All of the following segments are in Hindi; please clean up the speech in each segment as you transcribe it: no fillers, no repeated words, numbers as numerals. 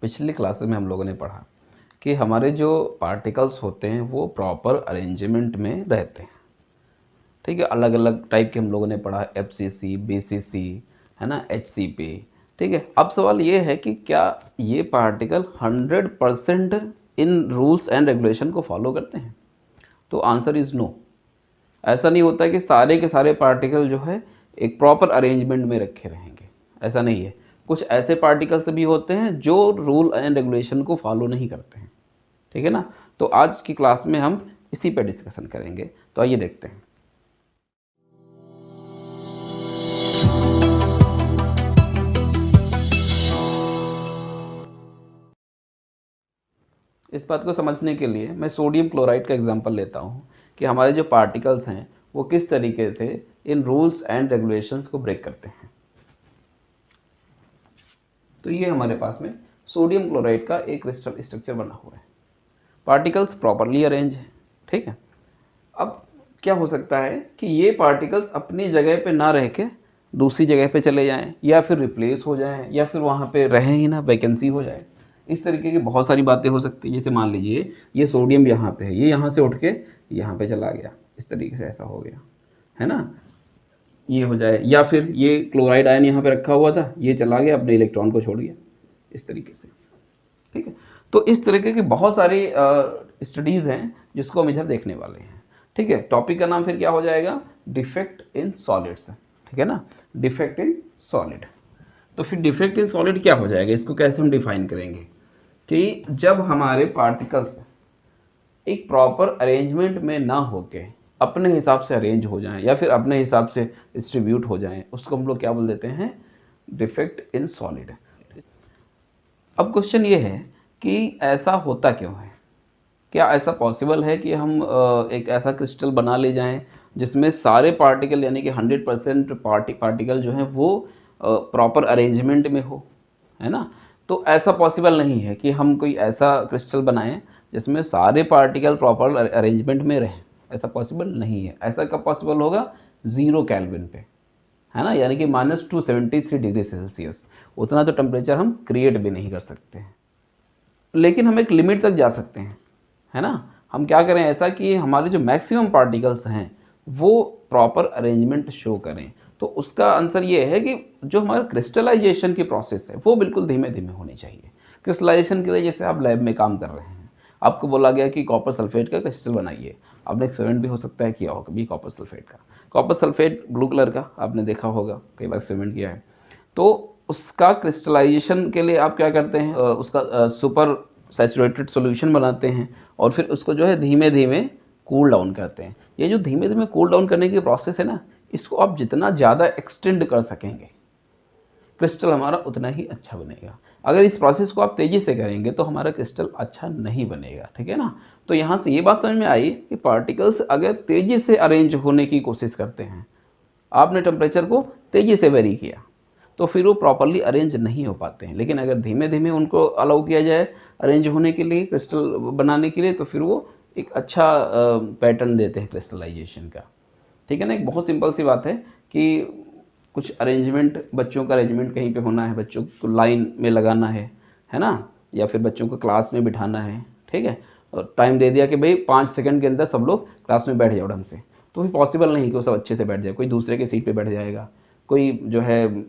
पिछली क्लासेस में हम लोगों ने पढ़ा कि हमारे जो पार्टिकल्स होते हैं वो प्रॉपर अरेंजमेंट में रहते हैं। ठीक है, अलग अलग टाइप के हम लोगों ने पढ़ा, FCC, BCC, है ना, HCP। ठीक है, अब सवाल ये है कि क्या ये particle 100% in rules and regulation को फॉलो करते हैं? तो आंसर इज़ नो। ऐसा नहीं होता है कि सारे के सारे पार्टिकल जो है एक प्रॉपर अरेंजमेंट में रखे रहेंगे, ऐसा नहीं है। कुछ ऐसे पार्टिकल्स भी होते हैं जो रूल एंड रेगुलेशन को फॉलो नहीं करते हैं। ठीक है ना, तो आज की क्लास में हम इसी पे डिस्कशन करेंगे। तो आइए देखते हैं। इस बात को समझने के लिए मैं सोडियम क्लोराइड का एग्जांपल लेता हूँ कि हमारे जो पार्टिकल्स हैं वो किस तरीके से इन रूल्स एंड रेगुलेशंस को ब्रेक करते हैं। तो ये हमारे पास में सोडियम क्लोराइड का एक क्रिस्टल स्ट्रक्चर बना हुआ है, पार्टिकल्स प्रॉपरली अरेंज है। ठीक है, अब क्या हो सकता है कि ये पार्टिकल्स अपनी जगह पे ना रह के दूसरी जगह पे चले जाएं, या फिर रिप्लेस हो जाएं, या फिर वहाँ पे रहें ही ना, वैकेंसी हो जाए। इस तरीके की बहुत सारी बातें हो सकती है। जैसे मान लीजिए ये सोडियम यहाँ पे है, ये यहाँ से उठ के यहाँ पे चला गया, इस तरीके से ऐसा हो गया, है ना, ये हो जाए। या फिर ये क्लोराइड आयन यहाँ पे रखा हुआ था, ये चला गया, अपने इलेक्ट्रॉन को छोड़ गया, इस तरीके से। ठीक है, तो इस तरीके की बहुत सारी स्टडीज़ हैं जिसको हम इधर देखने वाले हैं। ठीक है, टॉपिक का नाम फिर क्या हो जाएगा? Defect in solids. ठीक है ना, डिफेक्ट इन सॉलिड। तो फिर डिफेक्ट इन सॉलिड क्या हो जाएगा, इसको कैसे हम डिफाइन करेंगे? कि जब हमारे पार्टिकल्स एक प्रॉपर अरेंजमेंट में ना होके अपने हिसाब से अरेंज हो जाएं, या फिर अपने हिसाब से डिस्ट्रीब्यूट हो जाएं, उसको हम लोग क्या बोल देते हैं? Defect in solid. अब क्वेश्चन ये है कि ऐसा होता क्यों है? क्या ऐसा पॉसिबल है कि हम एक ऐसा क्रिस्टल बना ले जाएं जिसमें सारे पार्टिकल, यानी कि 100% पार्टिकल जो हैं वो प्रॉपर अरेंजमेंट में हो, है ना? तो ऐसा पॉसिबल नहीं है कि हम कोई ऐसा क्रिस्टल बनाएं जिसमें सारे पार्टिकल प्रॉपर अरेंजमेंट में रहें। ऐसा पॉसिबल नहीं है। ऐसा कब पॉसिबल होगा? 0 केल्विन पे, है ना, यानी कि -273 डिग्री सेल्सियस। उतना तो टेम्परेचर हम क्रिएट भी नहीं कर सकते हैं, लेकिन हम एक लिमिट तक जा सकते हैं, है ना। हम क्या करें ऐसा कि हमारे जो मैक्सिमम पार्टिकल्स हैं वो प्रॉपर अरेंजमेंट शो करें। तो उसका आंसर ये है कि जो हमारा क्रिस्टलाइजेशन की प्रोसेस है वो बिल्कुल धीमे धीमे होनी चाहिए। क्रिस्टलाइजेशन के लिए जैसे आप लैब में काम कर रहे हैं, आपको बोला गया कि कॉपर सल्फेट का क्रिस्टल बनाइए, आपने एक्सपेरिमेंट भी हो सकता है किया होगा भी कॉपर सल्फेट का। कॉपर सल्फेट ब्लू कलर का आपने देखा होगा, कई बार एक्सपेरिमेंट किया है। तो उसका क्रिस्टलाइजेशन के लिए आप क्या करते हैं? उसका सुपर सैचुरेटेड सॉल्यूशन बनाते हैं और फिर उसको जो है धीमे धीमे कूल डाउन करते हैं। ये जो धीमे धीमे कूल डाउन करने की प्रोसेस है ना, इसको आप जितना ज़्यादा एक्सटेंड कर सकेंगे, क्रिस्टल हमारा उतना ही अच्छा बनेगा। अगर इस प्रोसेस को आप तेज़ी से करेंगे तो हमारा क्रिस्टल अच्छा नहीं बनेगा। ठीक है ना, तो यहाँ से ये बात समझ में आई कि पार्टिकल्स अगर तेज़ी से अरेंज होने की कोशिश करते हैं, आपने टेम्परेचर को तेज़ी से वेरी किया, तो फिर वो प्रॉपरली अरेंज नहीं हो पाते हैं। लेकिन अगर धीमे धीमे उनको अलाउ किया जाए अरेंज होने के लिए, क्रिस्टल बनाने के लिए, तो फिर वो एक अच्छा पैटर्न देते हैं क्रिस्टलाइजेशन का। ठीक है ना, एक बहुत सिंपल सी बात है कि कुछ अरेंजमेंट, बच्चों का अरेंजमेंट कहीं पे होना है, बच्चों को लाइन में लगाना है ना, या फिर बच्चों को क्लास में बिठाना है। ठीक है, और टाइम दे दिया कि भाई 5 सेकंड के अंदर सब लोग क्लास में बैठ जाओ ढंग से, तो फिर पॉसिबल नहीं कि वो सब अच्छे से बैठ जाए। कोई दूसरे के सीट पे बैठ जाएगा, कोई जो है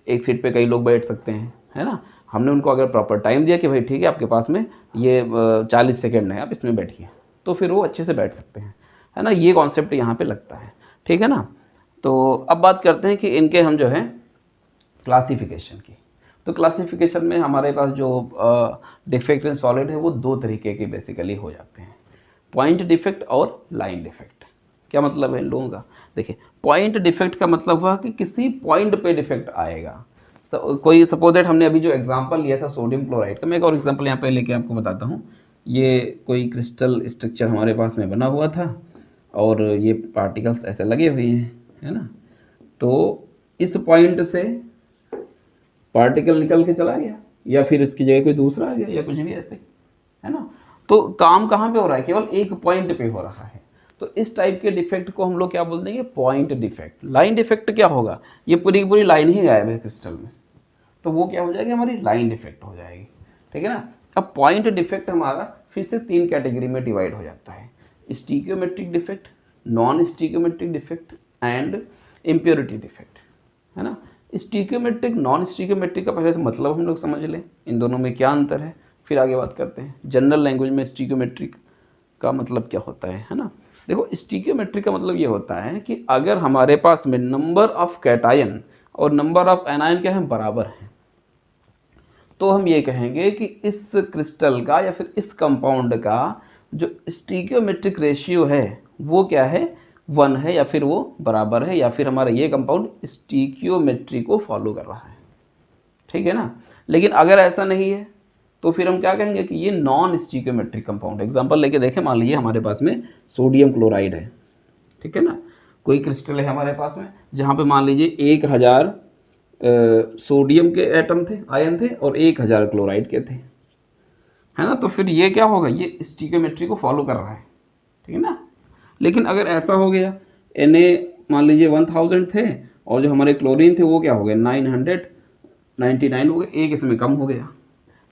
एक सीट पे कई लोग बैठ सकते हैं, है ना। हमने उनको अगर प्रॉपर टाइम दिया कि भाई ठीक है आपके पास में ये 40 सेकेंड है, आप इसमें बैठिए, तो फिर वो अच्छे से बैठ सकते हैं, है ना। ये कॉन्सेप्ट यहाँ पे लगता है। ठीक है ना, तो अब बात करते हैं कि इनके हम जो है क्लासिफिकेशन की। तो क्लासिफिकेशन में हमारे पास जो डिफेक्ट इन सॉलिड है वो दो तरीके के बेसिकली हो जाते हैं, पॉइंट डिफेक्ट और लाइन डिफेक्ट। क्या मतलब है इन लोगों का? देखिए, पॉइंट डिफेक्ट का मतलब हुआ कि किसी पॉइंट पे डिफेक्ट आएगा। कोई सपोज दैट हमने अभी जो एग्जांपल लिया था सोडियम क्लोराइड का, मैं एक और एग्जांपल यहाँ पे लेके आपको बताता हूँ। ये कोई क्रिस्टल स्ट्रक्चर हमारे पास में बना हुआ था और ये पार्टिकल्स ऐसे लगे हुए हैं, है ना। तो इस पॉइंट से पार्टिकल निकल के चला गया, या फिर इसकी जगह कोई दूसरा आ गया, या कुछ भी ऐसे, है ना। तो काम कहाँ पे हो रहा है? केवल एक पॉइंट पे हो रहा है। तो इस टाइप के डिफेक्ट को हम लोग क्या बोल देंगे? Point defect. लाइन डिफेक्ट क्या होगा? ये पूरी की पूरी लाइन ही गायब है क्रिस्टल में, तो वो क्या हो जाएगी? हमारी लाइन डिफेक्ट हो जाएगी। ठीक है ना। अब पॉइंट डिफेक्ट हमारा फिर से 3 कैटेगरी में डिवाइड हो जाता है, stoichiometric defect, non stoichiometric defect and impurity defect, है ना। स्टीकियोमेट्रिक नॉन स्टीकियोमेट्रिक का पहले तो मतलब हम लोग समझ लें, इन दोनों में क्या अंतर है, फिर आगे बात करते हैं। जनरल लैंग्वेज में स्टीकियोमेट्रिक का मतलब क्या होता है ना। देखो स्टीकियोमेट्रिक का मतलब ये होता है कि अगर हमारे पास में नंबर ऑफ कैटायन और नंबर ऑफ एनायन क्या है, बराबर हैं, तो हम ये कहेंगे कि इस क्रिस्टल का या फिर इस कंपाउंड का जो स्टीकियोमेट्रिक रेशियो है वो क्या है, 1 है, या फिर वो बराबर है, या फिर हमारा ये कंपाउंड स्टीकियोमेट्री को फॉलो कर रहा है, ठीक है ना। लेकिन अगर ऐसा नहीं है तो फिर हम क्या कहेंगे कि ये नॉन स्टीकियोमेट्रिक कंपाउंड। एग्जांपल लेके देखें, मान लीजिए हमारे पास में सोडियम क्लोराइड है, ठीक है ना, कोई क्रिस्टल है हमारे पास में जहाँ पे मान लीजिए 1000 सोडियम के एटम थे, आयन थे, और 1000 क्लोराइड के थे, है ना। तो फिर ये क्या होगा, ये स्टीकियोमेट्री को फॉलो कर रहा है, ठीक है ना। लेकिन अगर ऐसा हो गया, Na मान लीजिए 1000 थे और जो हमारे क्लोरीन थे वो क्या हो गए 999 हो गए, एक इसमें कम हो गया,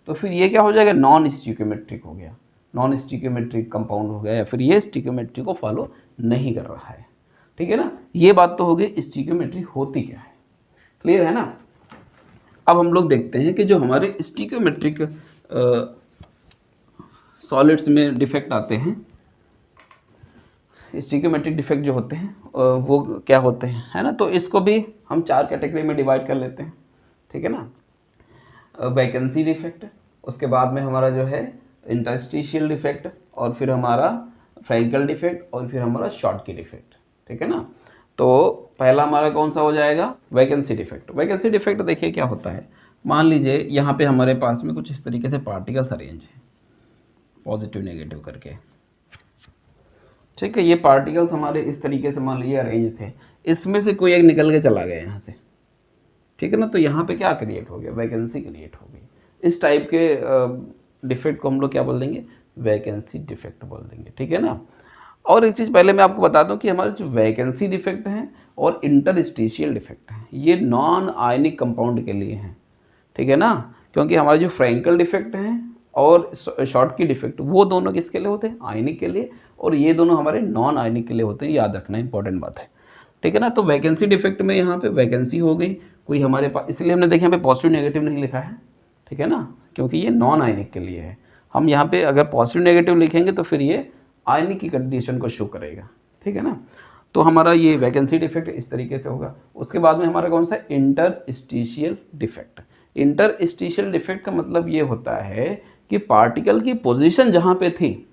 तो फिर ये क्या हो जाएगा, नॉन स्टीकियोमेट्रिक हो गया, नॉन स्टीकियोमेट्रिक कंपाउंड हो गया, या फिर ये स्टीकियोमेट्री को फॉलो नहीं कर रहा है, ठीक है ना। ये बात तो हो गई स्टीकियोमेट्री होती क्या है, क्लियर है ना। अब हम लोग देखते हैं कि जो हमारे स्टीकियोमेट्रिक सॉलिड्स में डिफेक्ट आते हैं, स्टीकियोमेट्रिक डिफेक्ट जो होते हैं वो क्या होते हैं, है ना। तो इसको भी हम 4 कैटेगरी में डिवाइड कर लेते हैं, ठीक है ना। वैकेंसी डिफेक्ट, उसके बाद में हमारा जो है इंटरस्टिशियल डिफेक्ट, और फिर हमारा फ्रैंकल डिफेक्ट, और फिर हमारा शॉर्ट की डिफेक्ट, ठीक है ना। तो पहला हमारा कौन सा हो जाएगा, वैकेंसी डिफेक्ट। वैकेंसी डिफेक्ट देखिए क्या होता है, मान लीजिए यहाँ पे हमारे पास में कुछ इस तरीके से पार्टिकल्स अरेंज हैं, पॉजिटिव नेगेटिव करके, ठीक है। ये पार्टिकल्स हमारे इस तरीके से मान लीजिए अरेंज थे, इसमें से कोई एक निकल के चला गया यहाँ से, ठीक है ना। तो यहाँ पे क्या क्रिएट हो गया, वैकेंसी क्रिएट हो गई। इस टाइप के डिफेक्ट को हम लोग क्या बोल देंगे, वैकेंसी डिफेक्ट बोल देंगे, ठीक है ना। और एक चीज़ पहले मैं आपको बता दूं कि हमारे जो वैकेंसी डिफेक्ट हैं और इंटरस्टिशियल डिफेक्ट हैं, ये नॉन आयनिक कंपाउंड के लिए हैं, ठीक है ना। क्योंकि हमारे जो फ्रैंकल डिफेक्ट हैं और शॉर्ट की डिफेक्ट, वो दोनों किसके लिए होते हैं, आयनिक के लिए, और ये दोनों हमारे नॉन आयनिक के लिए होते हैं, याद रखना इंपॉर्टेंट बात है, ठीक है ना। तो वैकेंसी डिफेक्ट में यहाँ पे वैकेंसी हो गई कोई हमारे पास, इसलिए हमने देखा यहाँ पे पॉजिटिव नेगेटिव नहीं लिखा है, ठीक है ना, क्योंकि ये नॉन आयनिक के लिए है। हम यहाँ पे अगर पॉजिटिव नेगेटिव लिखेंगे तो फिर ये आयनिक की कंडीशन को शो करेगा, ठीक है ना। तो हमारा ये वैकेंसी डिफेक्ट इस तरीके से होगा। उसके बाद में हमारा कौन सा, इंटरस्टिशियल डिफेक्ट। इंटरस्टिशियल डिफेक्ट का मतलब ये होता है कि पार्टिकल की पोजीशन जहाँ पे थी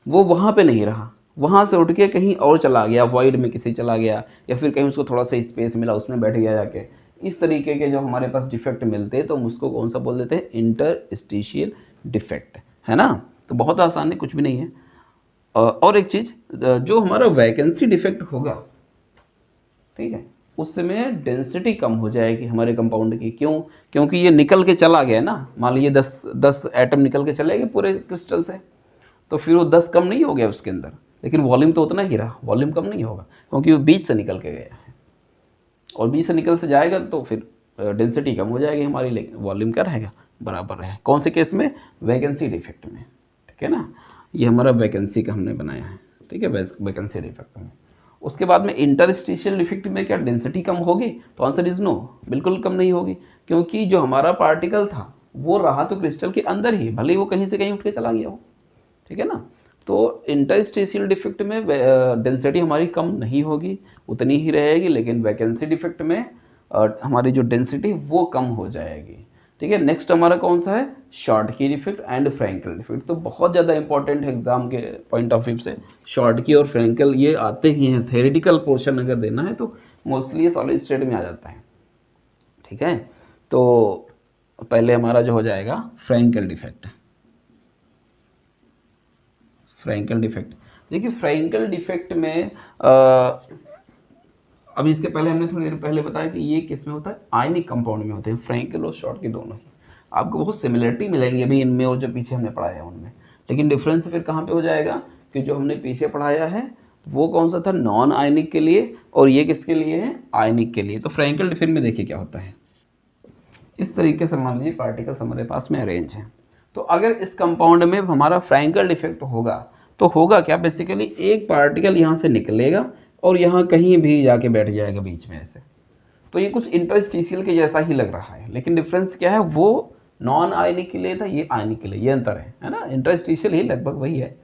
वो वहाँ पे नहीं रहा, वहाँ से उठ के कहीं और चला गया, वॉइड में किसी चला गया, या फिर कहीं उसको थोड़ा सा स्पेस मिला उसमें बैठ गया जाके। इस तरीके के जब हमारे पास डिफेक्ट मिलते हैं तो हम उसको कौन सा बोल देते हैं, इंटरस्टिशियल डिफेक्ट, है ना। तो बहुत आसान है, कुछ भी नहीं है। और एक चीज़, जो हमारा वैकेंसी डिफेक्ट होगा, ठीक है, उसमें डेंसिटी कम हो जाएगी हमारे कंपाउंड की। क्यों, क्योंकि ये निकल के चला गया ना, मान लीजिए 10 एटम निकल के चले गए पूरे क्रिस्टल से, तो फिर वो 10 कम नहीं हो गया उसके अंदर, लेकिन वॉल्यूम तो उतना ही रहा, वॉल्यूम कम नहीं होगा, क्योंकि वो बीच से निकल के गया है, और बीच से निकल से जाएगा तो फिर डेंसिटी कम हो जाएगी हमारी, लेकिन वॉल्यूम क्या रहेगा, बराबर रहेगा। कौन से केस में, वैकेंसी डिफेक्ट में, ठीक है ना। ये हमारा वैकेंसी का हमने बनाया है, ठीक है, वैकेंसी डिफेक्ट में। उसके बाद में इंटरस्टिशियल डिफेक्ट में क्या डेंसिटी कम होगी, तो आंसर इज नो, बिल्कुल कम नहीं होगी, क्योंकि जो हमारा पार्टिकल था वो रहा तो क्रिस्टल के अंदर ही, भले ही वो कहीं से कहीं उठ के चला गया हो, ठीक है ना। तो इंटरस्टिशियल डिफेक्ट में डेंसिटी हमारी कम नहीं होगी, उतनी ही रहेगी, लेकिन वैकेंसी डिफेक्ट में हमारी जो डेंसिटी वो कम हो जाएगी, ठीक है। नेक्स्ट हमारा कौन सा है, शॉर्ट की डिफेक्ट एंड फ्रैंकल डिफेक्ट। तो बहुत ज़्यादा इंपॉर्टेंट है एग्जाम के पॉइंट ऑफ व्यू से, शॉर्ट की और फ्रैंकल ये आते ही हैं, थेरेटिकल पोर्शन अगर देना है तो मोस्टली ये सॉलिड स्टेट में आ जाता है, ठीक है। तो पहले हमारा जो हो जाएगा फ्रैंकल डिफेक्ट। फ्रैंकल डिफेक्ट, देखिए फ्रैंकल डिफेक्ट में अभी इसके पहले हमने थोड़ी देर पहले बताया कि ये किस में होता है, आयनिक कंपाउंड में होते हैं, फ्रैंकल और शॉर्ट के दोनों ही। आपको बहुत सिमिलरिटी मिलेंगी अभी इनमें और जो पीछे हमने पढ़ाया है उनमें, लेकिन डिफरेंस फिर कहाँ पे हो जाएगा कि जो हमने पीछे पढ़ाया है वो कौन सा था, नॉन आयनिक के लिए, और ये किसके लिए है, आयनिक के लिए। तो फ्रैंकल डिफेक्ट में देखिए क्या होता है, इस तरीके से मान लीजिए पार्टिकल्स हमारे पास में अरेंज हैं। तो अगर इस कंपाउंड में हमारा फ्रैंकल डिफेक्ट होगा तो होगा क्या, बेसिकली एक पार्टिकल यहाँ से निकलेगा और यहाँ कहीं भी जाके बैठ जाएगा बीच में ऐसे। तो ये कुछ इंटरस्टिशियल के जैसा ही लग रहा है, लेकिन डिफरेंस क्या है, वो नॉन आयनिक के लिए था, ये आयनिक के लिए, ये अंतर है ना। इंटरस्टिशियल ही लगभग वही है,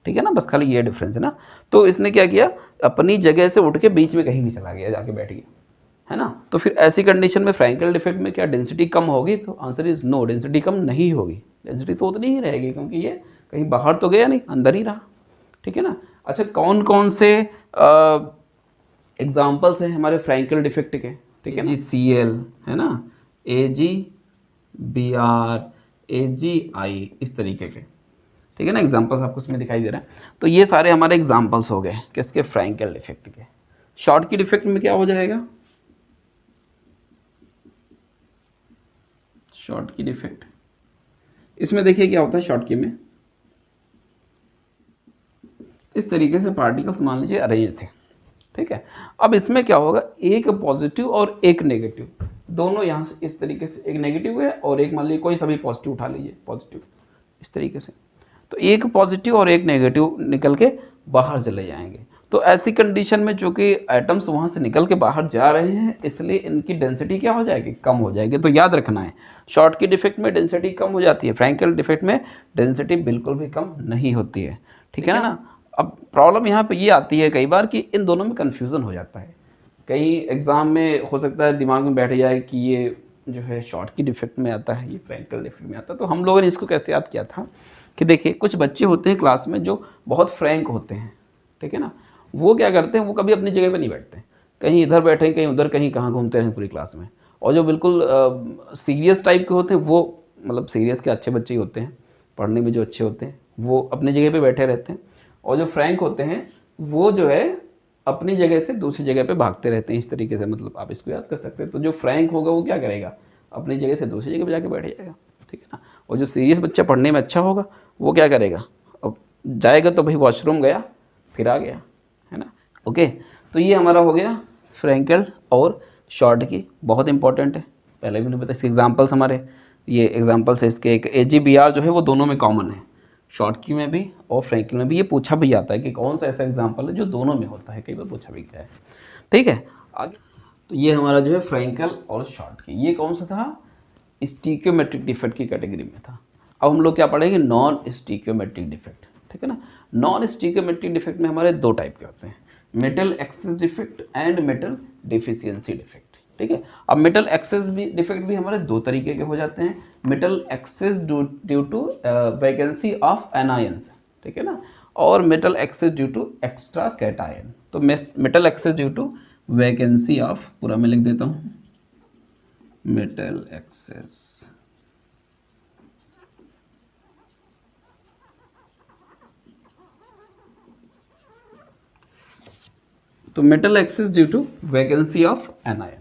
ठीक है ना, बस खाली ये डिफरेंस है ना। तो इसने क्या किया, अपनी जगह से उठ के बीच में कहीं भी चला गया, जाके बैठ गया, है ना। तो फिर ऐसी कंडीशन में फ्रैंकल डिफेक्ट में क्या डेंसिटी कम होगी, तो आंसर इज नो, डेंसिटी कम नहीं होगी, डेंसिटी तो उतनी ही रहेगी, क्योंकि ये कहीं बाहर तो गया नहीं, अंदर ही रहा, ठीक है ना। अच्छा, कौन कौन से एग्जाम्पल्स हैं हमारे फ्रैंकल डिफेक्ट के, ठीक है, AgCl है ना, AgBr, AgI, इस तरीके के, ठीक है ना, एग्जाम्पल्स आपको इसमें दिखाई दे रहे हैं। तो ये सारे हमारे एग्जाम्पल्स हो गए किसके, फ्रैंकल डिफेक्ट के। शॉर्ट की डिफेक्ट में क्या हो जाएगा, शॉर्ट की डिफेक्ट, इसमें देखिए क्या होता है शॉर्ट की में, इस तरीके से पार्टिकल्स मान लीजिए अरेंज थे, ठीक है। अब इसमें क्या होगा, एक पॉजिटिव और एक नेगेटिव, दोनों यहाँ से इस तरीके से, एक नेगेटिव है और एक मान लीजिए कोई सभी पॉजिटिव उठा लीजिए, पॉजिटिव इस तरीके से, तो एक पॉजिटिव और एक नेगेटिव निकल के बाहर चले जाएंगे। तो ऐसी कंडीशन में चूंकि एटम्स वहाँ से निकल के बाहर जा रहे हैं, इसलिए इनकी डेंसिटी क्या हो जाएगी, कम हो जाएगी। तो याद रखना है, शॉर्ट की डिफेक्ट में डेंसिटी कम हो जाती है, फ्रैंकल डिफेक्ट में डेंसिटी बिल्कुल भी कम नहीं होती है, ठीक है ना। अब प्रॉब्लम यहाँ पे ये आती है कई बार कि इन दोनों में कन्फ्यूज़न हो जाता है, कई एग्ज़ाम में हो सकता है दिमाग में बैठ जाए कि ये जो है शॉर्ट की डिफेक्ट में आता है, ये फ्रैंकल डिफेक्ट में आता है। तो हम लोगों ने इसको कैसे याद किया था कि देखिए, कुछ बच्चे होते हैं क्लास में जो बहुत फ्रैंक होते हैं, ठीक है ना, वो क्या करते हैं, वो कभी अपनी जगह पे नहीं बैठते, कहीं इधर बैठे, कहीं उधर, कहीं कहाँ घूमते रहें पूरी क्लास में। और जो बिल्कुल सीरियस टाइप के होते हैं, वो मतलब सीरियस के अच्छे बच्चे ही होते हैं, पढ़ने में जो अच्छे होते हैं वो अपनी जगह पे बैठे रहते हैं, और जो फ्रैंक होते हैं वो जो है अपनी जगह से दूसरी जगह पे भागते रहते हैं, इस तरीके से, मतलब आप इसको याद कर सकते हैं। तो जो फ्रैंक होगा वो क्या करेगा, अपनी जगह से दूसरी जगह पे जाके बैठ जाएगा, ठीक है ना। और जो सीरियस बच्चा पढ़ने में अच्छा होगा वो क्या करेगा, अब जाएगा तो भाई वॉशरूम गया फिर आ गया, है ना। ओके, तो ये हमारा हो गया फ्रैंकल और शॉर्ट की, बहुत इंपॉर्टेंट है, पहले भी नहीं पता। इसके एग्जाम्पल्स हमारे ये एग्जाम्पल्स है इसके, एक AgBr जो है वो दोनों में कॉमन है, शॉर्ट की में भी और फ्रैंकल में भी। ये पूछा भी जाता है कि कौन सा ऐसा एग्जाम्पल है जो दोनों में होता है, कई बार पूछा भी गया है, ठीक है। आगे तो ये हमारा जो है फ्रैंकल और शॉर्ट की, ये कौन सा था, स्टीकियोमेट्रिक डिफेक्ट की कैटेगरी में था। अब हम लोग क्या पढ़ेंगे, नॉन स्टीकियोमेट्रिक डिफेक्ट, ठीक है ना। नॉन स्टीकियोमेट्रिक डिफेक्ट में हमारे दो टाइप के होते हैं, metal excess defect and metal deficiency defect, ठीक है। अब मेटल एक्सेस भी डिफेक्ट भी हमारे दो तरीके के हो जाते हैं, metal excess due to vacancy of anions, ठीक है ना, और metal excess due to extra cation. तो metal excess due to vacancy of, पूरा मैं लिख देता हूँ, मेटल एक्सेस, तो metal excess due to vacancy of anion.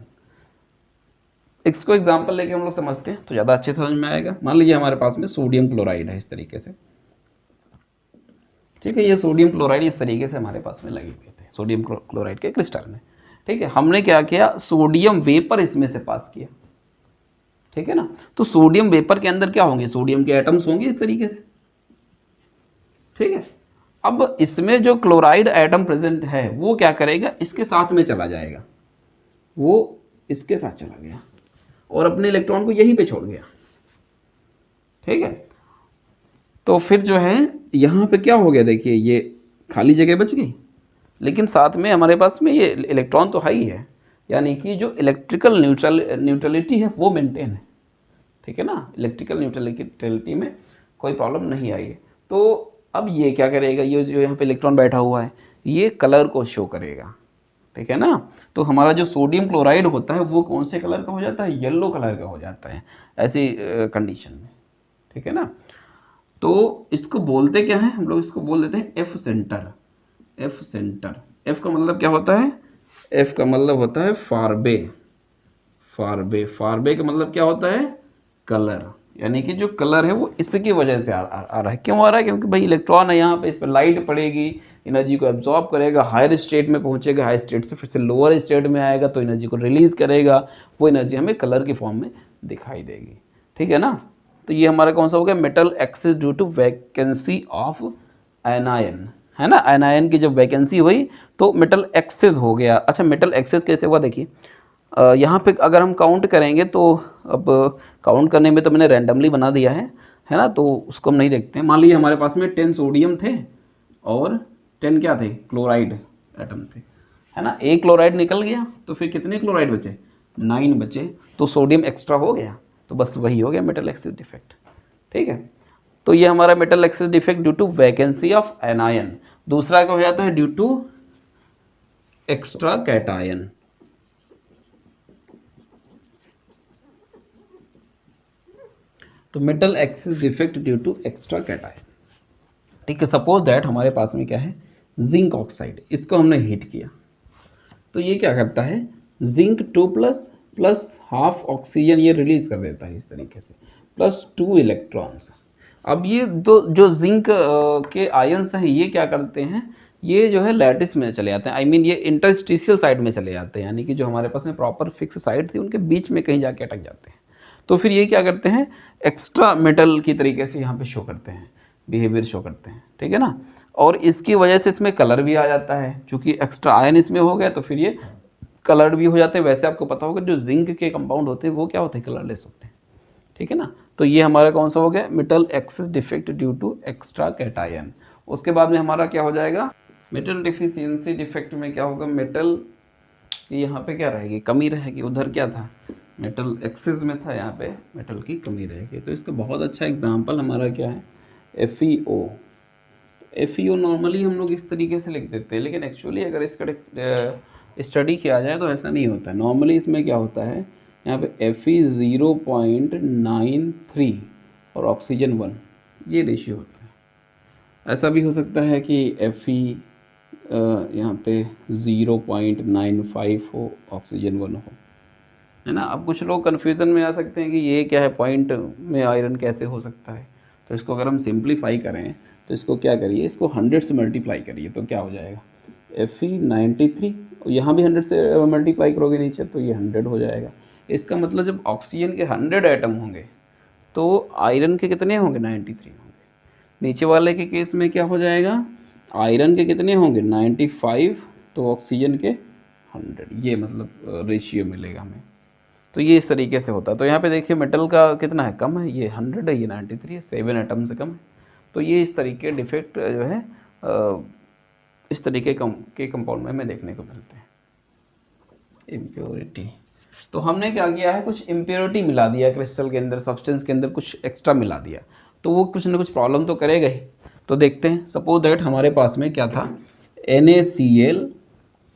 इसको एग्जांपल लेके हम लोग समझते हैं तो ज़्यादा अच्छे समझ में आएगा। मान लीजिए हमारे पास में सोडियम क्लोराइड है इस तरीके से, ठीक है, ये सोडियम क्लोराइड इस तरीके से हमारे पास में लगे हुए थे सोडियम क्लोराइड के क्रिस्टल में, ठीक है। हमने क्या किया, सोडियम वेपर इसमें से पास किया, ठीक है ना। तो सोडियम वेपर के अंदर क्या होंगे, सोडियम के एटम्स होंगे इस तरीके से, ठीक है। अब इसमें जो क्लोराइड एटम प्रेजेंट है वो क्या करेगा, इसके साथ में चला जाएगा, वो इसके साथ चला गया और अपने इलेक्ट्रॉन को यहीं पे छोड़ गया, ठीक है। तो फिर जो है यहाँ पे क्या हो गया, देखिए ये खाली जगह बच गई, लेकिन साथ में हमारे पास में ये इलेक्ट्रॉन तो है ही है, यानी कि जो इलेक्ट्रिकल न्यूट्रलिटी है वो मेंटेन है, ठीक है ना। इलेक्ट्रिकल न्यूट्रलिटी में कोई प्रॉब्लम नहीं आई है। तो अब ये क्या करेगा, ये जो यहाँ पे इलेक्ट्रॉन बैठा हुआ है ये कलर को शो करेगा, ठीक है ना। तो हमारा जो सोडियम क्लोराइड होता है वो कौन से कलर का हो जाता है, येलो कलर का हो जाता है ऐसी कंडीशन में, ठीक है ना। तो इसको बोलते क्या है, हम लोग इसको बोल देते हैं F centre. F centre, F का मतलब क्या होता है, एफ का मतलब होता है फारबे। फारबे, फारबे का मतलब क्या होता है, कलर, यानी कि जो कलर है वो इसकी वजह से आ रहा है। क्यों आ रहा है, क्योंकि भाई इलेक्ट्रॉन है यहाँ पे, इस पर लाइट पड़ेगी, एनर्जी को एब्जॉर्ब करेगा, हायर स्टेट में पहुंचेगा, हायर स्टेट से फिर से लोअर स्टेट में आएगा तो एनर्जी को रिलीज करेगा, वो एनर्जी हमें कलर की फॉर्म में दिखाई देगी। ठीक है ना। तो ये हमारा कौन सा हो गया, metal excess due to vacancy of anion, है ना। एनायन की जब वैकेंसी हुई तो मेटल एक्सेस हो गया। अच्छा, मेटल एक्सेस कैसे हुआ देखिए, यहाँ पे अगर हम काउंट करेंगे तो अब काउंट करने में तो मैंने रैंडमली बना दिया है ना, तो उसको हम नहीं देखते हैं। मान लीजिए हमारे पास में 10 सोडियम थे और 10 क्या थे, क्लोराइड एटम थे, है ना। एक क्लोराइड निकल गया तो फिर कितने क्लोराइड बचे, 9 बचे, तो सोडियम एक्स्ट्रा हो गया, तो बस वही हो गया मेटल एक्सेस डिफेक्ट। ठीक है, तो ये हमारा metal excess defect due to vacancy of anion. दूसरा क्या हो जाता है, ड्यू टू एक्स्ट्रा कैटायन। तो metal excess defect due to extra cation. ठीक है, सपोज दैट हमारे पास में क्या है, जिंक ऑक्साइड, इसको हमने हीट किया तो ये क्या करता है, जिंक 2+ प्लस हाफ ऑक्सीजन ये रिलीज कर देता है इस तरीके से, प्लस 2 इलेक्ट्रॉन्स। अब ये दो जो जिंक के आयंस हैं ये क्या करते हैं, ये जो है लैटिस में चले जाते हैं, आई मीन ये इंटरस्टिशियल साइड में चले जाते हैं, यानी कि जो हमारे पास में प्रॉपर फिक्स साइड थी उनके बीच में कहीं जाके अटक जाते हैं। तो फिर ये क्या करते हैं, एक्स्ट्रा मेटल की तरीके से यहाँ पे शो करते हैं, बिहेवियर शो करते हैं। ठीक है ना, और इसकी वजह से इसमें कलर भी आ जाता है, क्योंकि एक्स्ट्रा आयन इसमें हो गया तो फिर ये कलर्ड भी हो जाते हैं। वैसे आपको पता होगा जो जिंक के कंपाउंड होते हैं वो क्या होते हैं, कलरलेस होते हैं। ठीक है ना, तो ये हमारा कौन सा हो गया, metal excess defect due to extra cation. उसके बाद में हमारा क्या हो जाएगा, मेटल डिफिशियंसी डिफेक्ट में क्या होगा, मेटल यहाँ पे क्या रहेगी, कमी रहेगी। उधर क्या था, मेटल एक्सेस में था, यहाँ पे मेटल की कमी रहेगी। तो इसका बहुत अच्छा एग्जांपल हमारा क्या है, FeO। FeO नॉर्मली हम लोग इस तरीके से लिख देते हैं, लेकिन एक्चुअली अगर इसका स्टडी किया जाए तो ऐसा नहीं होता है। नॉर्मली इसमें क्या होता है, यहाँ पे Fe 0.93 और ऑक्सीजन 1, ये रेशियो होता है। ऐसा भी हो सकता है कि Fe यहाँ पे 0.95 हो, ऑक्सीजन 1 हो, है ना। अब कुछ लोग कन्फ्यूज़न में आ सकते हैं कि ये क्या है, पॉइंट में आयरन कैसे हो सकता है। तो इसको अगर हम सिंप्लीफाई करें तो इसको क्या करिए, इसको 100 से मल्टीप्लाई करिए तो क्या हो जाएगा, Fe 93, यहाँ भी 100 से मल्टीप्लाई करोगे नीचे तो ये 100 हो जाएगा। इसका मतलब जब ऑक्सीजन के 100 एटम होंगे तो आयरन के कितने होंगे, 93 होंगे। नीचे वाले के केस में क्या हो जाएगा, आयरन के कितने होंगे, 95, तो ऑक्सीजन के 100, ये मतलब रेशियो मिलेगा हमें। तो ये इस तरीके से होता है। तो यहाँ पे देखिए मेटल का कितना है, कम है, ये 100 है, ये 93 है, 7 एटम से कम है। तो ये इस तरीके डिफेक्ट जो है इस तरीके के कंपाउंड में हमें देखने को मिलते हैं। इम्प्योरिटी, तो हमने क्या किया है, कुछ इम्प्योरिटी मिला दिया क्रिस्टल के अंदर, सब्सटेंस के अंदर कुछ एक्स्ट्रा मिला दिया, तो वो कुछ ना कुछ प्रॉब्लम तो करेगा ही। तो देखते हैं, सपोज दैट हमारे पास में क्या था, NaCl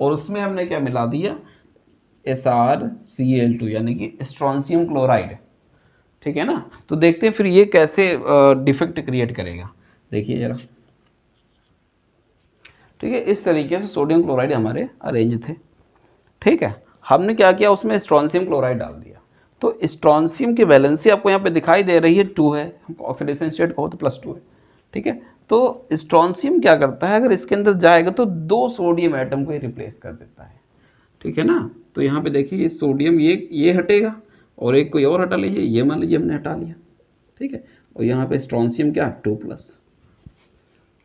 और उसमें हमने क्या मिला दिया, SrCl2 यानी कि स्ट्रोंशियम क्लोराइड। ठीक है ना, तो देखते हैं फिर ये कैसे डिफेक्ट क्रिएट करेगा। देखिए जरा, ठीक है, इस तरीके से सोडियम क्लोराइड हमारे अरेंज थे। ठीक है, हमने क्या किया, उसमें स्ट्रोंशियम क्लोराइड डाल दिया, तो स्ट्रोंशियम की वैलेंसी आपको यहाँ पे दिखाई दे रही है 2 है, ऑक्सीडेशन स्टेट कहो तो +2 है। ठीक है, तो स्ट्रोंशियम क्या करता है, अगर इसके अंदर जाएगा तो 2 सोडियम एटम को रिप्लेस कर देता है। ठीक है ना, तो यहाँ पे देखिए ये सोडियम ये हटेगा और एक कोई और हटा लीजिए, ये मान लीजिए हमने हटा लिया। ठीक है, और यहाँ पे स्ट्रोंशियम क्या, 2+।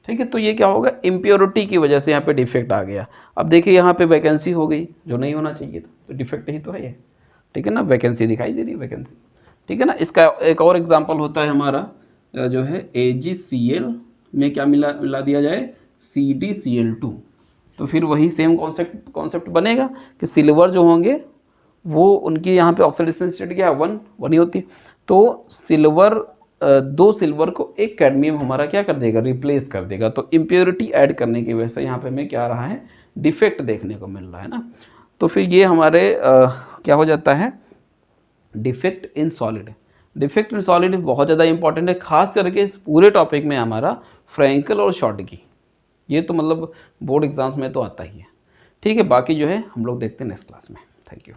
ठीक है, तो ये क्या होगा, इम्प्योरिटी की वजह से यहाँ पे डिफेक्ट आ गया। अब देखिए यहाँ पे वैकेंसी हो गई जो नहीं होना चाहिए था, तो डिफेक्ट ही तो है ये। ठीक है ना, वैकेंसी दिखाई दे रही है, वैकेंसी। ठीक है ना, इसका एक और एग्जाम्पल होता है हमारा जो है AgCl में क्या मिला दिया जाए, CdCl2। तो फिर वही सेम कॉन्सेप्ट बनेगा कि सिल्वर जो होंगे वो उनकी यहाँ पे ऑक्सीडेशन स्टेट क्या है, 1 ही होती है। तो सिल्वर 2 सिल्वर को एक कैडमियम हमारा क्या कर देगा, रिप्लेस कर देगा। तो इम्प्योरिटी ऐड करने की वजह से यहाँ पे हमें क्या आ रहा है, डिफेक्ट देखने को मिल रहा है ना। तो फिर ये हमारे क्या हो जाता है, defect in solid. Defect in solid बहुत ज़्यादा इंपॉर्टेंट है, खास करके इस पूरे टॉपिक में हमारा फ्रैंकल और शॉर्टकी, ये तो मतलब बोर्ड एग्जाम्स में तो आता ही है। ठीक है, बाकी जो है हम लोग देखते हैं नेक्स्ट क्लास में। Thank you.